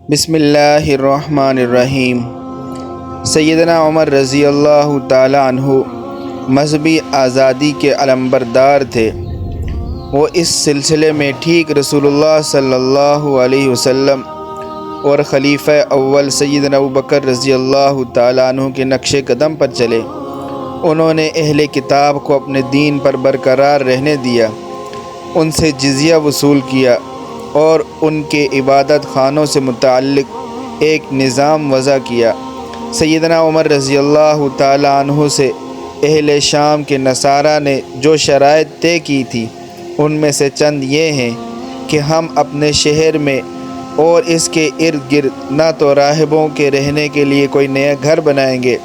بسم اللہ الرحمن الرحیم۔ سیدنا عمر رضی اللہ تعالیٰ عنہ مذہبی آزادی کے علمبردار تھے۔ وہ اس سلسلے میں ٹھیک رسول اللہ صلی اللہ علیہ وسلم اور خلیفہ اول سیدنا ابوبکر رضی اللہ تعالیٰ عنہ کے نقش قدم پر چلے۔ انہوں نے اہل کتاب کو اپنے دین پر برقرار رہنے دیا، ان سے جزیہ وصول کیا اور ان کے عبادت خانوں سے متعلق ایک نظام وضع کیا۔ سیدنا عمر رضی اللہ تعالیٰ عنہ سے اہل شام کے نصارہ نے جو شرائط طے کی تھی، ان میں سے چند یہ ہیں کہ ہم اپنے شہر میں اور اس کے ارد گرد نہ تو راہبوں کے رہنے کے لیے کوئی نیا گھر بنائیں گے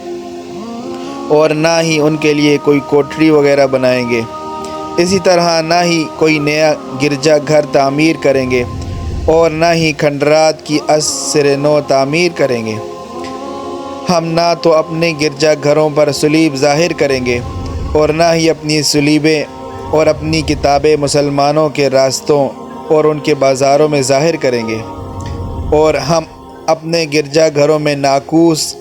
اور نہ ہی ان کے لیے کوئی کوٹھری وغیرہ بنائیں گے، اسی طرح نہ ہی کوئی نیا گرجا گھر تعمیر کریں گے اور نہ ہی کھنڈرات کی از سر نو تعمیر کریں گے۔ ہم نہ تو اپنے گرجا گھروں پر صلیب ظاہر کریں گے اور نہ ہی اپنی صلیبیں اور اپنی کتابیں مسلمانوں کے راستوں اور ان کے بازاروں میں ظاہر کریں گے، اور ہم اپنے گرجا گھروں میں ناقوس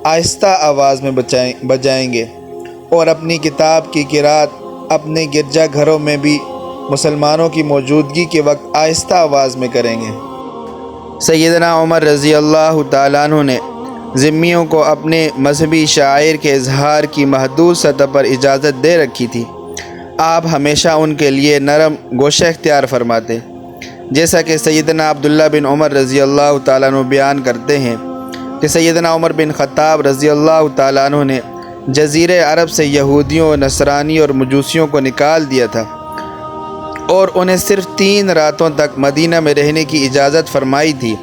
آہستہ آواز میں بجائیں گے اور اپنی کتاب کی قرأت اپنے گرجا گھروں میں بھی مسلمانوں کی موجودگی کے وقت آہستہ آواز میں کریں گے۔ سیدنا عمر رضی اللہ تعالیٰ عنہ نے ذمیوں کو اپنے مذہبی شعائر کے اظہار کی محدود سطح پر اجازت دے رکھی تھی۔ آپ ہمیشہ ان کے لیے نرم گوشہ اختیار فرماتے، جیسا کہ سیدنا عبداللہ بن عمر رضی اللہ تعالیٰ عنہ بیان کرتے ہیں کہ سیدنا عمر بن خطاب رضی اللہ تعالیٰ عنہ نے جزیرہ عرب سے یہودیوں، نصرانی اور مجوسیوں کو نکال دیا تھا اور انہیں صرف 3 راتوں تک مدینہ میں رہنے کی اجازت فرمائی تھی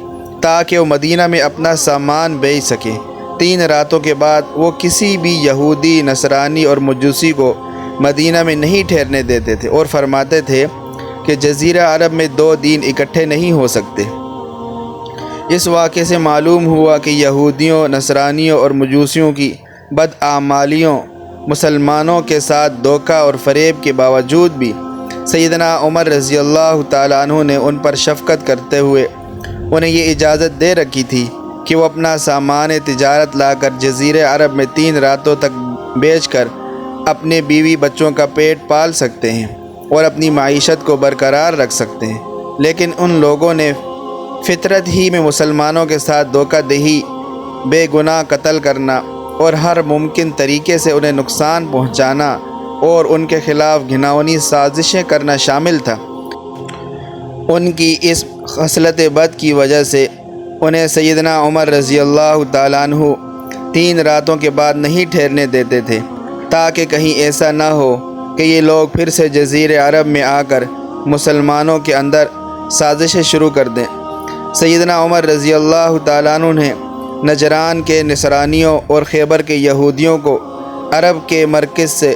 تاکہ وہ مدینہ میں اپنا سامان بیچ سکیں۔ 3 راتوں کے بعد وہ کسی بھی یہودی، نصرانی اور مجوسی کو مدینہ میں نہیں ٹھہرنے دیتے تھے اور فرماتے تھے کہ جزیرہ عرب میں 2 دین اکٹھے نہیں ہو سکتے۔ اس واقعے سے معلوم ہوا کہ یہودیوں، نصرانیوں اور مجوسیوں کی بدعمالیوں، مسلمانوں کے ساتھ دھوکہ اور فریب کے باوجود بھی سیدنا عمر رضی اللہ تعالیٰ عنہ نے ان پر شفقت کرتے ہوئے انہیں یہ اجازت دے رکھی تھی کہ وہ اپنا سامان تجارت لا کر جزیرہ عرب میں 3 راتوں تک بیچ کر اپنے بیوی بچوں کا پیٹ پال سکتے ہیں اور اپنی معیشت کو برقرار رکھ سکتے ہیں، لیکن ان لوگوں نے فطرت ہی میں مسلمانوں کے ساتھ دھوکہ دہی، بے گناہ قتل کرنا اور ہر ممکن طریقے سے انہیں نقصان پہنچانا اور ان کے خلاف گھناؤنی سازشیں کرنا شامل تھا۔ ان کی اس خصلت بد کی وجہ سے انہیں سیدنا عمر رضی اللہ تعالیٰ عنہ 3 راتوں کے بعد نہیں ٹھہرنے دیتے تھے تاکہ کہیں ایسا نہ ہو کہ یہ لوگ پھر سے جزیرہ عرب میں آ کر مسلمانوں کے اندر سازشیں شروع کر دیں۔ سیدنا عمر رضی اللہ تعالیٰ عنہ نے نجران کے نصرانیوں اور خیبر کے یہودیوں کو عرب کے مرکز سے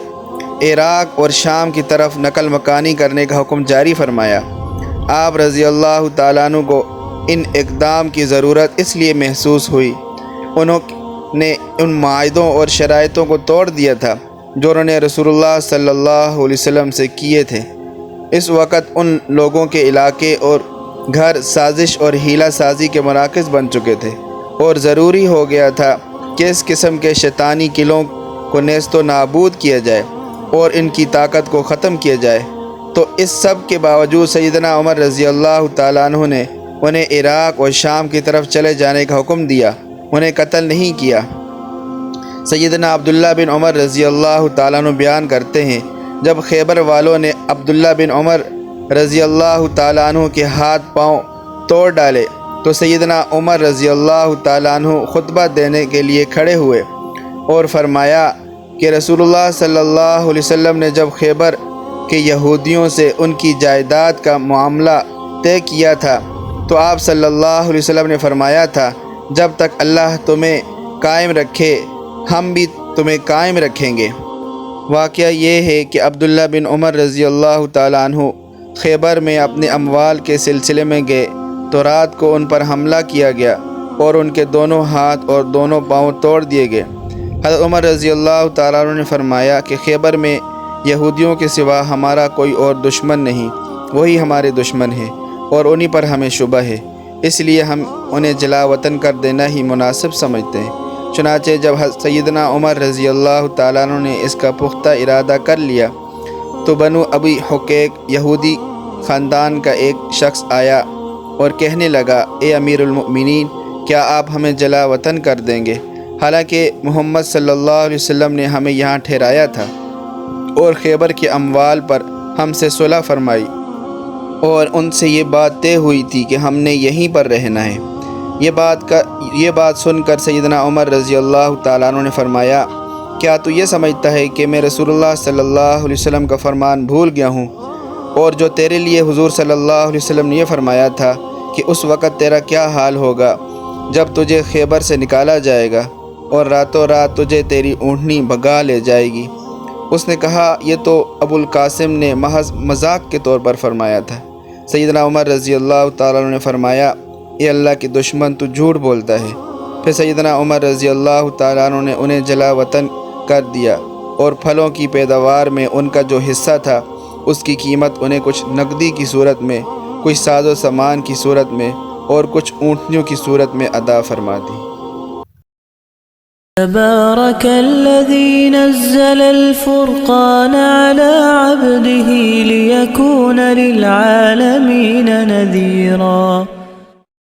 عراق اور شام کی طرف نقل مکانی کرنے کا حکم جاری فرمایا۔ آپ رضی اللہ تعالیٰ عنہ کو ان اقدام کی ضرورت اس لیے محسوس ہوئی، انہوں نے ان معاہدوں اور شرائطوں کو توڑ دیا تھا جو انہوں نے رسول اللہ صلی اللہ علیہ وسلم سے کیے تھے۔ اس وقت ان لوگوں کے علاقے اور گھر سازش اور ہیلہ سازی کے مراکز بن چکے تھے اور ضروری ہو گیا تھا کہ اس قسم کے شیطانی قلعوں کو نیست و نابود کیا جائے اور ان کی طاقت کو ختم کیا جائے۔ تو اس سب کے باوجود سیدنا عمر رضی اللہ تعالیٰ عنہ نے انہیں عراق اور شام کی طرف چلے جانے کا حکم دیا، انہیں قتل نہیں کیا۔ سیدنا عبداللہ بن عمر رضی اللہ تعالیٰ عنہ بیان کرتے ہیں، جب خیبر والوں نے عبداللہ بن عمر رضی اللہ تعالیٰ عنہ کے ہاتھ پاؤں توڑ ڈالے تو سیدنا عمر رضی اللہ تعالیٰ عنہ خطبہ دینے کے لیے کھڑے ہوئے اور فرمایا کہ رسول اللہ صلی اللہ علیہ وسلم نے جب خیبر کے یہودیوں سے ان کی جائیداد کا معاملہ طے کیا تھا تو آپ صلی اللہ علیہ وسلم نے فرمایا تھا، جب تک اللہ تمہیں قائم رکھے ہم بھی تمہیں قائم رکھیں گے۔ واقعہ یہ ہے کہ عبداللہ بن عمر رضی اللہ تعالیٰ عنہ خیبر میں اپنے اموال کے سلسلے میں گئے تو رات کو ان پر حملہ کیا گیا اور ان کے دونوں ہاتھ اور دونوں پاؤں توڑ دیے گئے۔ حضرت عمر رضی اللہ تعالیٰ عنہ نے فرمایا کہ خیبر میں یہودیوں کے سوا ہمارا کوئی اور دشمن نہیں، وہی ہمارے دشمن ہیں اور انہی پر ہمیں شبہ ہے۔ اس لیے ہم انہیں جلا وطن کر دینا ہی مناسب سمجھتے ہیں۔ چنانچہ جب سیدنا عمر رضی اللہ تعالیٰ عنہ نے اس کا پختہ ارادہ کر لیا تو بنو ابی حقیق یہودی خاندان کا ایک شخص آیا اور کہنے لگا، اے امیر المؤمنین، کیا آپ ہمیں جلا وطن کر دیں گے؟ حالانکہ محمد صلی اللہ علیہ وسلم نے ہمیں یہاں ٹھہرایا تھا اور خیبر کے اموال پر ہم سے صلح فرمائی اور ان سے یہ بات طے ہوئی تھی کہ ہم نے یہیں پر رہنا ہے۔ یہ بات سن کر سیدنا عمر رضی اللہ تعالیٰ عنہ نے فرمایا، کیا تو یہ سمجھتا ہے کہ میں رسول اللہ صلی اللہ علیہ وسلم کا فرمان بھول گیا ہوں، اور جو تیرے لیے حضور صلی اللہ علیہ وسلم نے یہ فرمایا تھا کہ اس وقت تیرا کیا حال ہوگا جب تجھے خیبر سے نکالا جائے گا اور راتوں رات تجھے تیری اونٹنی بھگا لے جائے گی؟ اس نے کہا، یہ تو ابو القاسم نے محض مذاق کے طور پر فرمایا تھا۔ سیدنا عمر رضی اللہ تعالیٰ عنہ نے فرمایا، اے اللہ کے دشمن، تو جھوٹ بولتا ہے۔ پھر سیدنا عمر رضی اللہ تعالیٰ عنہ نے انہیں جلا وطن کر دیا اور پھلوں کی پیداوار میں ان کا جو حصہ تھا اس کی قیمت انہیں کچھ نقدی کی صورت میں، کچھ ساز و سامان کی صورت میں اور کچھ اونٹنیوں کی صورت میں عطا فرما دی۔ تبارك الذي نزل الفرقان على عبده ليكون للعالمين نذيرا